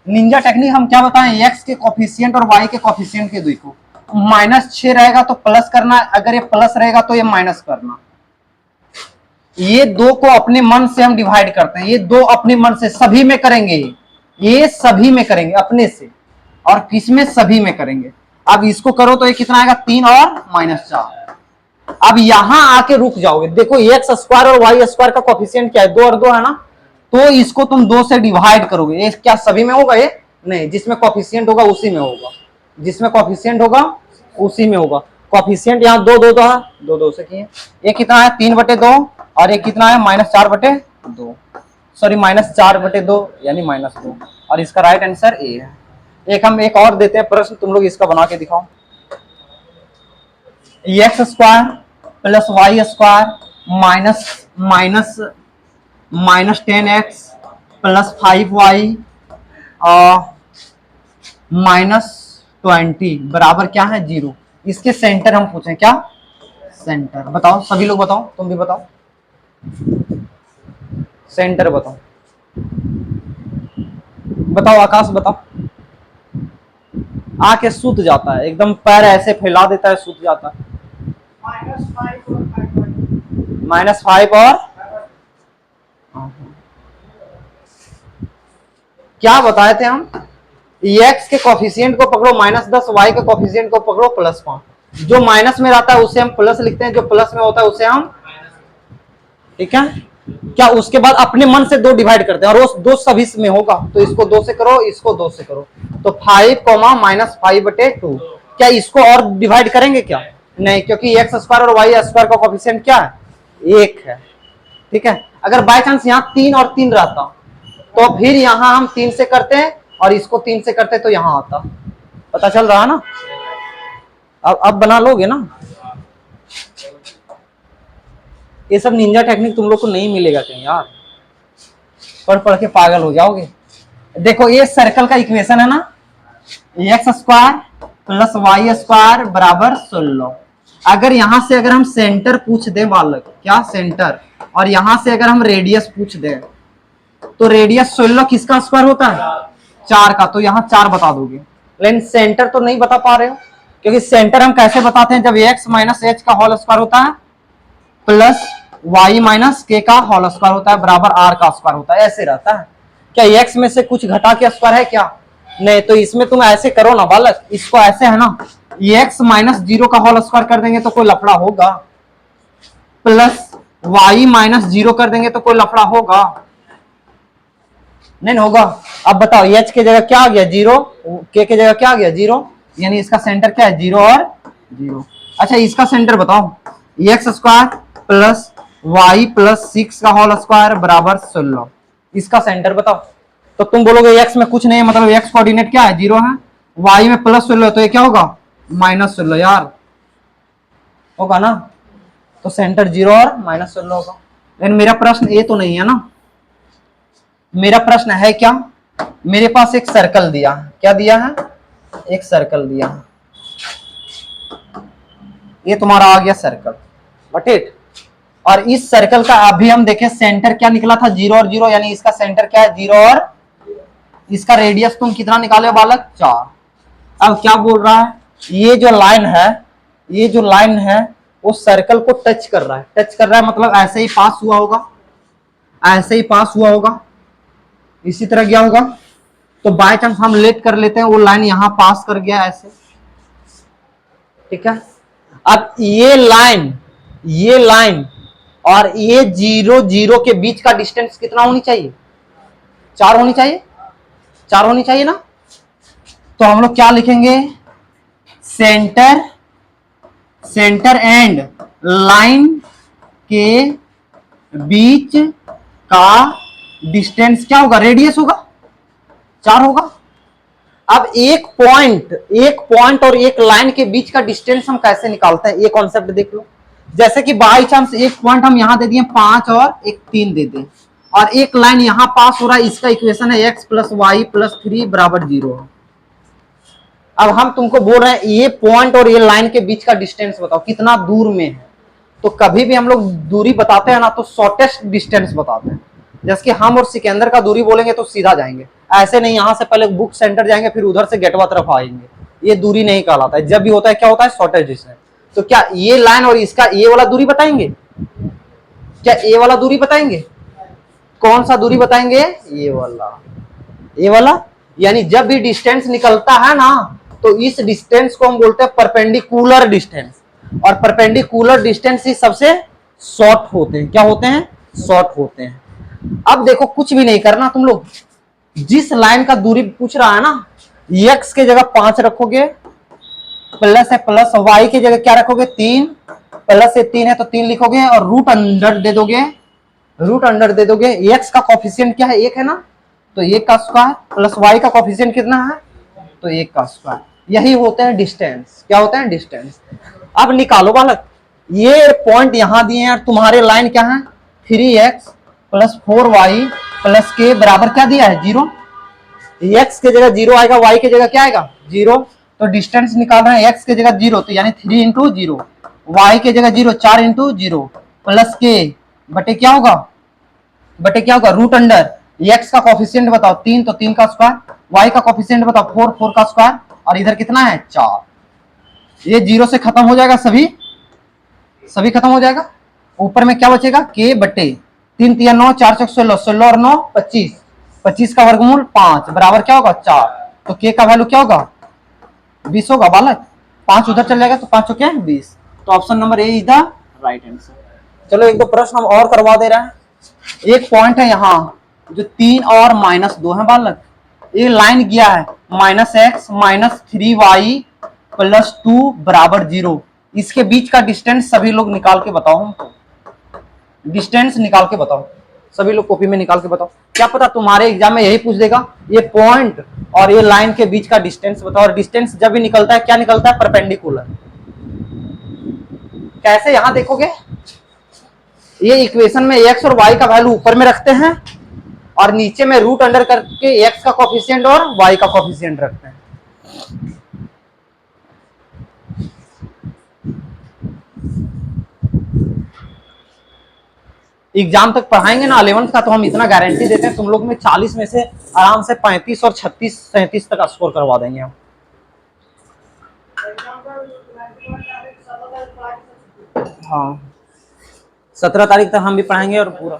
निंजा टेक्निक हम क्या बताएं, x के कोफिशिएंट और y के कोफिशिएंट के देखो, -6 रहेगा तो प्लस करना, अगर ये प्लस रहेगा तो ये माइनस करना। ये दो को अपने मन से हम डिवाइड करते हैं, ये दो अपने मन से सभी में करेंगे, ये सभी में करेंगे अपने से, और किस में, सभी में करेंगे। अब इसको करो तो ये कितना आएगा, 3 और -4। अब यहां आके रुक जाओगे, देखो एक्स स्क्वायर और वाई स्क्वायर का कोफिशिएंट क्या है, 2 और 2 है ना, तो इसको तुम 2 से डिवाइड करोगे। ये क्या सभी में होगा, ये नहीं, जिसमें कोफिशिएंट होगा उसी में होगा, जिसमें कोफिशिएंट होगा उसी में होगा। कोफिशिएंट यहाँ 2 2 है, 2 2 से किए। ये कितना है, 3/2, और ये कितना है, -4/2, सॉरी -4/2 यानी -2, और इसका राइट आंसर ए है। एक हम एक और देते हैं प्रश्न, तुम लोग इसका बना के दिखाओ। X square plus y square minus 10x plus 5y -20 बराबर क्या है, 0। इसके सेंटर हम पूछें, क्या सेंटर बताओ, सभी लोग बताओ, तुम भी बताओ, सेंटर बताओ, बताओ आकाश बताओ। आके सूत जाता है, एकदम पैर ऐसे फैला देता है, सूत जाता है। -5 और क्या बताए थे हम, x के कोफिशिएंट को पकड़ो -10, y के कोफिशिएंट को पकड़ो +5। जो माइनस में रहता है उसे हम प्लस लिखते हैं, जो प्लस में होता है उसे हम, ठीक है क्या, उसके बाद अपने मन से 2 डिवाइड करते हैं, और वो 2 सभी में होगा, तो इसको 2 से करो, इसको 2 से करो, तो 5, -5/2। क्या इसको और डिवाइड करेंगे क्या, नहीं, क्योंकि एक्स स्क्वायर और वाई स्क्वायर का कोफिशिएंट क्या है, 1 है, ठीक है। अगर बाय चांस यहाँ 3 और 3 रहता तो फिर यहां हम 3 से करते हैं, और इसको 3 से करते तो यहां आता, पता चल रहा है ना। अब बना लोगे ना, ये सब निंजा टेक्निक तुम लोग को नहीं मिलेगा कहीं यार, पढ़ पढ़ के पागल हो जाओगे। देखो ये सर्कल का इक्वेशन है ना, x square plus y square बराबर 16। अगर यहां से अगर हम सेंटर पूछ दें बालक, क्या सेंटर, और यहां से अगर हम रेडियस पूछ दें, तो रेडियस 16 किसका स्क्वायर होता है, 4 का, तो यहाँ 4 बता दोगे। लेकिन सेंटर तो नहीं बता पा रहे हो, क्योंकि सेंटर हम कैसे बताते हैं, जब x माइनस h का होल स्क्वायर होता है प्लस y माइनस k का होल स्क्वायर होता है बराबर r का स्क्वायर होता है, ऐसे रहता है। क्या x में से कुछ घटा के स्क्वायर है क्या, नहीं, तो इसमें तुम ऐसे करो ना बालक, इसको ऐसे है ना, x -0 का होल स्क्वायर कर देंगे तो कोई लफड़ा होगा, प्लस y -0 कर देंगे तो कोई लफड़ा होगा, नहीं होगा। अब बताओ h के जगह क्या आ गया, 0, k के जगह क्या आ गया, 0, यानी इसका सेंटर क्या है, 0 और 0। अच्छा इसका सेंटर बताओ, x square plus y plus 6 का होल स्क्वायर बराबर 16, इसका सेंटर बताओ। तो तुम बोलोगे x में कुछ नहीं है, मतलब x कोऑर्डिनेट क्या है, 0 है, y में +16, तो ये क्या होगा, -16 यार, होगा ना, तो सेंटर 0 और -16 होगा। लेकिन मेरा प्रश्न ये तो नहीं है ना, मेरा प्रश्न है क्या, मेरे पास एक सर्कल दिया है, क्या दिया है, एक सर्कल दिया है, ये तुम्हारा आ गया सर्कल, गॉट इट। और इस सर्कल का अभी हम देखें सेंटर क्या निकला था, 0 और 0, यानी इसका सेंटर क्या है, 0 और इसका रेडियस तुम कितना निकाले हो बालक, 4। अब क्या बोल रहा है, ये जो लाइन है, ये जो लाइन है वो सर्कल को टच कर रहा है, टच कर रहा है मतलब ऐसे ही पास हुआ होगा, ऐसे ही पास हुआ होगा, इसी तरह गया होगा। तो बाय चांस हम लेट कर लेते हैं, वो लाइन यहां पास कर गया ऐसे, ठीक है। अब ये लाइन और ये 0 0 के बीच का डिस्टेंस कितना होनी चाहिए, 4 होनी चाहिए, 4 होनी चाहिए ना। तो हम लोग क्या लिखेंगे, सेंटर एंड लाइन के बीच का डिस्टेंस क्या होगा, रेडियस होगा, 4 होगा। अब एक पॉइंट और एक लाइन के बीच का डिस्टेंस हम कैसे निकालते हैं, ये कॉन्सेप्ट देख लो। जैसे कि बाई चांस एक पॉइंट हम यहां दे दिए 5 और एक 3 दे दें, और एक लाइन यहां पास हो रहा है, इसका इक्वेशन है x + y + 3 = 0। अब हम तुमको बोल रहे हैं ये पॉइंट और ये लाइन के बीच का डिस्टेंस बताओ कितना दूर में है। तो कभी भी हम लोग दूरी बताते हैं ना तो शॉर्टेस्ट डिस्टेंस बताते हैं। जैसे कि हम और सिकंदर का दूरी बोलेंगे तो सीधा जाएंगे, ऐसे नहीं यहां से पहले बुक सेंटर जाएंगे फिर उधर से गेटवा तरफ आएंगे, ये दूरी नहीं कहलाता है। जब भी होता है क्या होता है, शॉर्टेस्ट डिस्टेंस। तो क्या ये लाइन और इसका ये वाला दूरी बताएंगे? क्या ये वाला दूरी बताएंगे? कौन सा दूरी बताएंगे? ये वाला। यानी जब भी डिस्टेंस निकलता है ना तो इस डिस्टेंस को हम बोलते हैं परपेंडिकुलर डिस्टेंस, और परपेंडिकुलर डिस्टेंस ही सबसे शॉर्ट होते हैं। क्या होते हैं? शॉर्ट होते हैं। अब देखो कुछ भी नहीं करना तुम लोग, जिस लाइन का दूरी पूछ रहा है ना, x के जगह 5 रखोगे, प्लस है प्लस, y की जगह क्या रखोगे? 3, प्लस से 3 है तो 3 लिखोगे और रूट अंडर दे दोगे। x का कॉफिशिएंट क्या है? 1 है ना, तो 1 का स्क्वायर प्लस y का कॉफिशिएंट कितना है? तो 1 का स्क्वायर। यही होते हैं डिस्टेंस। क्या होते हैं? डिस्टेंस। अब निकालो बालक, ये पॉइंट यहां दिए हैं और तुम्हारे लाइन क्या है? 3x प्लस 4y प्लस के बराबर क्या दिया है? 0। x के जगह 0 आएगा, y के जगह क्या आएगा? 0। तो डिस्टेंस निकाल रहे हैं, x के जगह 0 तो यानी 3 इंटू 0, y के जगह 0 4 इंटू 0 प्लस के बटे क्या होगा? Root under. x का कॉफिशिएंट बताओ 3 तो 3 का स्क्वायर, y का कॉफिशिएंट बताओ 4 4 का स्क्वायर, और इधर कितना है? 4। ये 0 से खत्म हो जाएगा, सभी खत्म हो जाएगा। ऊपर में क्या बचेगा? k बटे 3 3 9 4 4 16 16 और 9 25, 25 का वर्गमूल 5 बराबर क्या होगा? 4। तो k का वैल्यू क्या होगा? 20 होगा बालक। 5 उधर चल जाएगा तो 5 क्या है? 20। तो option number A is the right answer. चलो एक दो प्रश्न हम और करवा दे रहे हैं। एक पॉइंट है यहाँ जो 3 और -2 है बालक, ये लाइन गया है -x -3y प्लस 2 बराबर 0। इसके बीच का डिस्टेंस सभी लोग निकाल के बताओ हमको, डिस्टेंस निकाल के बताओ। सभी लोग कॉपी में निकाल के बताओ। क्या पता तुम्हारे एग्जाम में यही पूछ देगा, ये पॉइंट और ये लाइन के बीच का डिस्टेंस बताओ। और डिस्टेंस जब भी निकलता है क्या निकलता है? परपेंडिकुलर। कैसे? यहां देखोगे, ये इक्वेशन में x और y का वैल्यू ऊपर में रखते हैं और नीचे में रूट अंडर करके x का कॉफिशिएंट और y का कॉफिशिएंट रखते हैं। एग्जाम तक पढ़ाएंगे ना 11th का, तो हम इतना गारंटी देते हैं तुम लोग में 40 में से आराम से 35 और 36 37 तक स्कोर करवा देंगे हम। हाँ 17 तारीख तक हम भी पढ़ाएंगे और पूरा,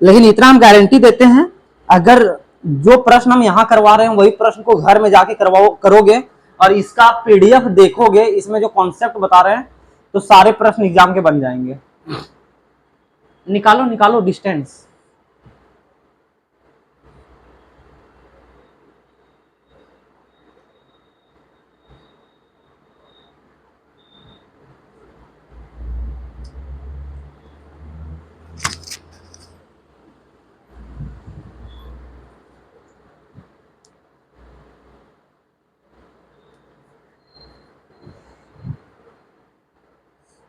लेकिन इतना हम गारंटी देते हैं, अगर जो प्रश्न हम यहाँ करवा रहे हैं वही प्रश्न को घर में जाके करोगे और इसका पीडीएफ देखोगे, इसमें जो कॉन्सेप्ट बता रहे हैं तो सारे प्रश्न एग्जाम के बन जाएंगे। निकालो डिस्टेंस।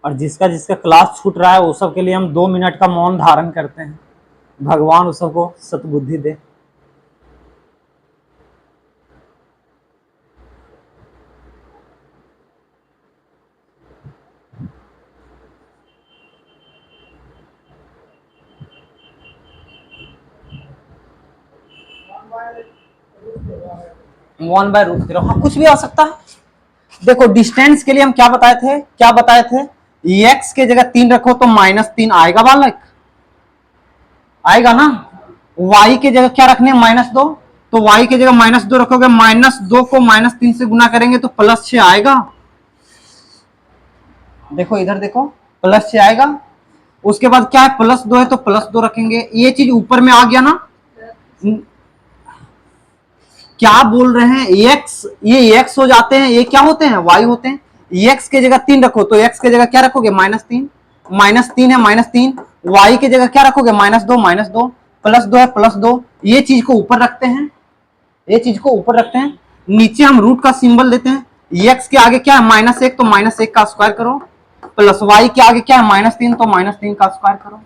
और जिसका जिसका क्लास छूट रहा है वो सब के लिए हम 2 मिनट का मौन धारण करते हैं। भगवान उस सबको सद्बुद्धि दे। वन बाय रूट 0, हाँ कुछ भी आ सकता है। देखो डिस्टेंस के लिए हम क्या बताए थे? x के जगह 3 रखो तो -3 आएगा बालक, आएगा ना। y के जगह क्या रखने? -2, तो y के जगह -2 रखोगे, -2 को -3 से गुना करेंगे तो +6 आएगा। देखो इधर देखो, +6 आएगा। उसके बाद क्या है? +2 है तो +2 रखेंगे। ये चीज ऊपर में आ गया ना। क्या बोल रहे हैं? ये x हो जाते हैं, ये क्या होते हैं? y होते हैं। x के जगह 3 रखो तो x के जगह क्या रखोगे? -3, -3 है -3। y के जगह क्या रखोगे? -2 -2, +2 है +2। ये चीज को ऊपर रखते हैं, नीचे हम रूट का सिंबल देते हैं। x के आगे क्या है? -1, तो -1 का स्क्वायर करो, प्लस y के आगे क्या है? -3, तो -3 का स्क्वायर करो।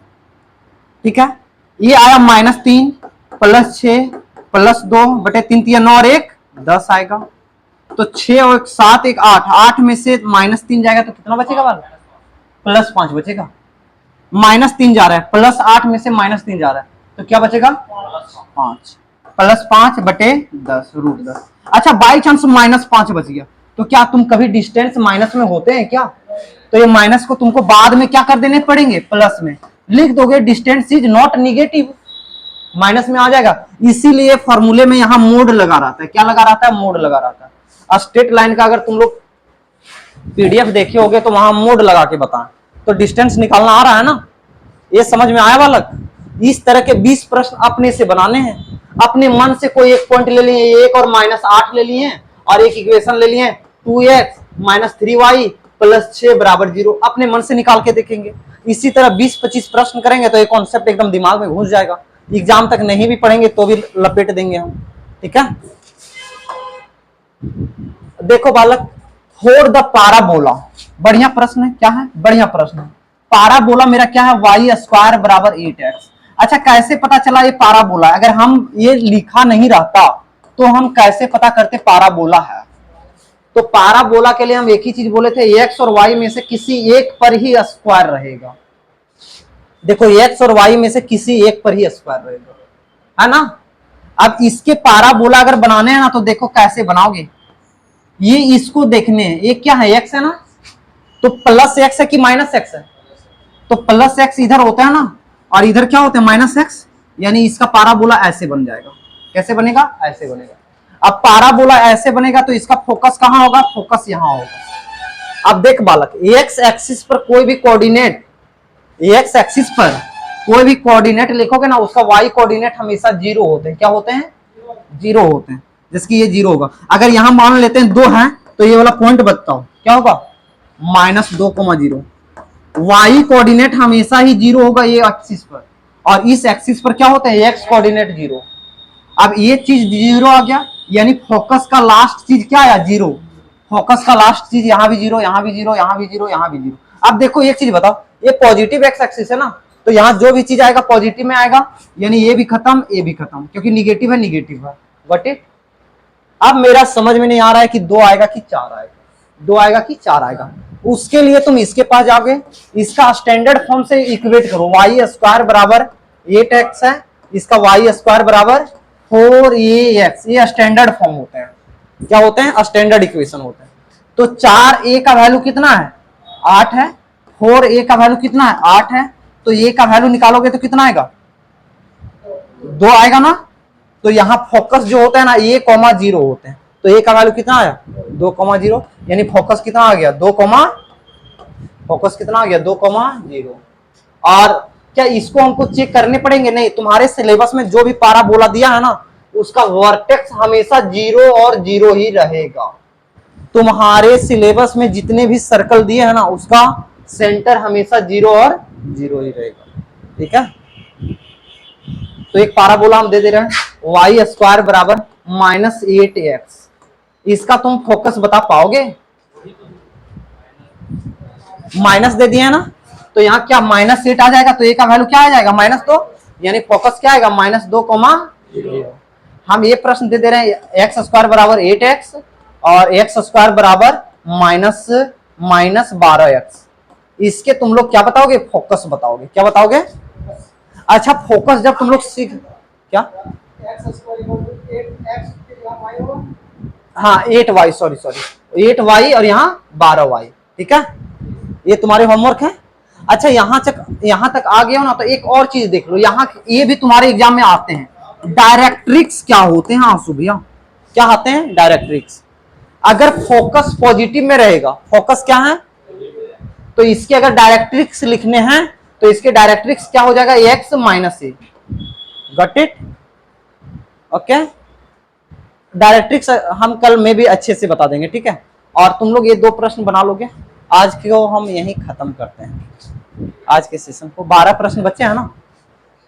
ठीक है, ये आया -3 +6 +2 बटे 3 3 9 और 1 10 आएगा। तो 6 और 7 एक 8, 8 में से -3 जाएगा तो कितना बचेगा बाल? +5 बचेगा। -3 जा रहा है, +8 में से -3 जा रहा है, तो क्या बचेगा? 5। +5 बटे 10 √10। अच्छा बाई चांस -5 बच गया, तो क्या तुम कभी डिस्टेंस माइनस में होते हैं क्या? तो ये माइनस को तुमको बाद में क्या कर देने पड़ेंगे? प्लस में लिख दोगे, distance is not negative, minus में आ जाएगा। इसीलिए फॉर्मूले में यहां मोड लगा रहता है। क्या लगा रहता है? मोड लगा रहता है। स्ट्रेट लाइन का अगर तुम लोग पीडीएफ देखे होगे तो वहां मोड लगा के बताएं, तो डिस्टेंस निकालना आ रहा है ना? ये समझ में आया बालक? इस तरह के 20 प्रश्न अपने से बनाने हैं। अपने मन से कोई एक पॉइंट ले लिए, 1 और -8 ले लिए और एक इक्वेशन ले लिए 2x - 3y + 6 = 0। अपने मन से निकाल के देखेंगे। इसी तरह 20-25 प्रश्न करेंगे तो ये कॉन्सेप्ट एकदम दिमाग में घुस जाएगा। एग्जाम तक नहीं भी पढ़ेंगे तो भी लपेट देंगे हम, ठीक है? देखो बालक, फोर द पाराबोला, बढ़िया प्रश्न है। क्या है? बढ़िया प्रश्न है। पाराबोला मेरा क्या है? y² = 8x। अच्छा कैसे पता चला ये पाराबोला? अगर हम ये लिखा नहीं रहता तो हम कैसे पता करते पाराबोला है? तो पाराबोला के लिए हम एक ही चीज बोले थे, x और y में से किसी एक पर ही स्क्वायर रहेगा। देखो x और y में से किसी एक पर ही स्क्वायर रहेगा, है ना? अब इसके पाराबोला अगर बनाने हैं ना तो देखो कैसे बनाओगे। ये इसको देखने हैं, ये क्या है? x है ना, तो +x है कि -x है? तो +x इधर होता है ना, और इधर क्या होता है? -x, यानी इसका पाराबोला ऐसे बन जाएगा। कैसे बनेगा? ऐसे बनेगा। अब पाराबोला ऐसे बनेगा तो इसका फोकस कहां होगा? फोकस यहां होगा। अब देख बालक, x एक्सिस पर कोई भी कोऑर्डिनेट, x एक्सिस पर कोई भी कोऑर्डिनेट लिखोगे ना, उसका y कोऑर्डिनेट हमेशा 0 होते हैं। क्या होते हैं? 0 होते हैं। जैसे कि ये 0 होगा। अगर यहां मान लेते हैं 2 है तो ये वाला पॉइंट बताओ क्या होगा? -2,0। y कोऑर्डिनेट हमेशा ही 0 होगा ये एक्सिस पर, और इस एक्सिस पर क्या होता है? x coordinate 0। अब ये चीज 0 आ गया, यानी फोकस का लास्ट चीज क्या आया? 0। फोकस का लास्ट चीज यहां भी 0, यहां भी 0, यहां भी 0, यहां भी 0। अब देखो एक चीज बताओ, ये पॉजिटिव x एक्सिस है ना, तो यहां जो भी चीज आएगा पॉजिटिव में आएगा, यानी ये भी खत्म, ये भी खत्म, क्योंकि निगेटिव है, निगेटिव है। Got it? अब मेरा समझ में नहीं आ रहा है कि 2 आएगा कि 4 आएगा, 2 आएगा कि 4 आएगा। उसके लिए तुम इसके पास जाओगे, इसका स्टैंडर्ड फॉर्म से इक्वेट करो। y² = 8x है, इसका y² = 4ax। ये स्टैंडर्ड फॉर्म होते हैं। क्या होते हैं? स्टैंडर्ड इक्वेशन होते हैं। तो 4a का वैल्यू कितना है? 8 है। 4a का वैल्यू कितना है? 8 है। तो a का वैल्यू निकालोगे तो कितना आएगा? 2 आएगा ना। तो यहाँ फोकस जो होता है ना, a, 0 होते हैं। तो a का वैल्यू कितना आया? 2, 0, यानी फोकस कितना आ गया? 2, फोकस कितना आ गया? 2, 0। और क्या इसको हमको चेक करने पड़ेंगे? नहीं, तुम्हारे सिलेबस में जो भी पाराबोला दिया है ना, उसका वर्टेक्स हमेशा 0 और 0 ही रहेगा। तुम्हारे सिलेबस में जितने भी सर्कल दिए हैं ना, उसका सेंटर हमेशा 0 और 0 ही रहेगा। ठीक है? तो एक पाराबोला हम दे रहे हैं, y² = -8x। इसका तुम फोकस बता पाओगे? माइनस दे दिया है ना, तो यहाँ क्या -8 आ जाएगा, तो a का वैल्यू क्या आ जाएगा? -2, यानी फोकस क्या आएगा? -2, 0। हम ये प्रश्न दे रहे हैं, x² = 8x और x² = -12x। इसके तुम लोग क्या बताओगे? फोकस बताओगे। क्या बताओगे? अच्छा फोकस जब तुम लोग सीख, क्या? हाँ 8y, सॉरी 8y और यहाँ 12y। ठीक है, ये तुम्हारे होमवर्क है। अच्छा यहाँ तक आ गया हो ना, तो एक और चीज देख लो। यहाँ ये भी तुम्हारे एग्जाम में आते हैं, डायरेक्ट्रिक्स क्या होते हैं? आंसू भैया क्या आते हैं? डायरेक्ट्रिक्स। अगर फोकस पॉजिटिव में रहेगा, फोकस क्या है, तो इसके अगर डायरेक्ट्रिक्स लिखने हैं तो इसके डायरेक्ट्रिक्स क्या हो जाएगा? x - a। Got it? Okay, directrix हम कल में भी अच्छे से बता देंगे। ठीक है, और तुम लोग ये 2 प्रश्न बना लोगे। आज को हम यहीं खत्म करते हैं, आज के सेशन को। 12 प्रश्न बच्चे हैं ना,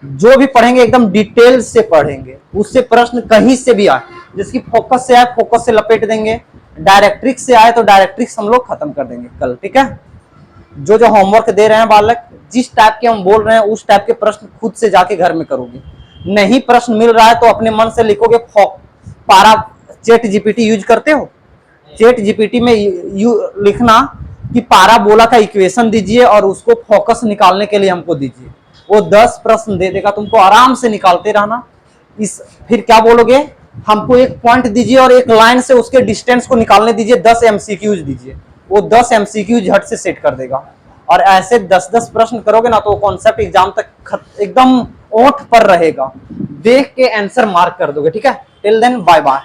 जो भी पढ़ेंगे एकदम डिटेल से पढ़ेंगे, उससे प्रश्न कहीं से भी आए, जिसकी फोकस से आए फोकस से लपेट देंगे, डायरेक्ट्रिक्स से आए तो डायरेक्ट्रिक्स हम लोग खत्म कर देंगे कल। ठीक है, जो जो होमवर्क दे रहे हैं बालक, जिस टाइप के हम बोल रहे हैं उस टाइप के प्रश्न खुद से जाके घर में करोगे। नहीं प्रश्न मिल रहा है तो अपने मन से लिखोगे। पारा चैट जीपीटी यूज करते हो? चैट जीपीटी में यू लिखना कि पाराबोला का इक्वेशन दीजिए और उसको फोकस निकालने के लिए हमको दीजिए, वो 10 प्रश्न दे देगा, तुमको आराम से निकालते रहना। इस फिर क्या बोलोगे, हमको एक पॉइंट दीजिए और एक लाइन से उसके डिस्टेंस को निकालने दीजिए, 10 एमसीक्यूज दीजिए, वो 10 एमसीक्यूज झट से सेट कर देगा। और ऐसे 10-10 प्रश्न करोगे ना तो कॉन्सेप्ट एग्जाम तक एकदम ओठ पर रहेगा, देख के आंसर मार्क कर दोगे। ठीक है, टिल देन बाय बाय।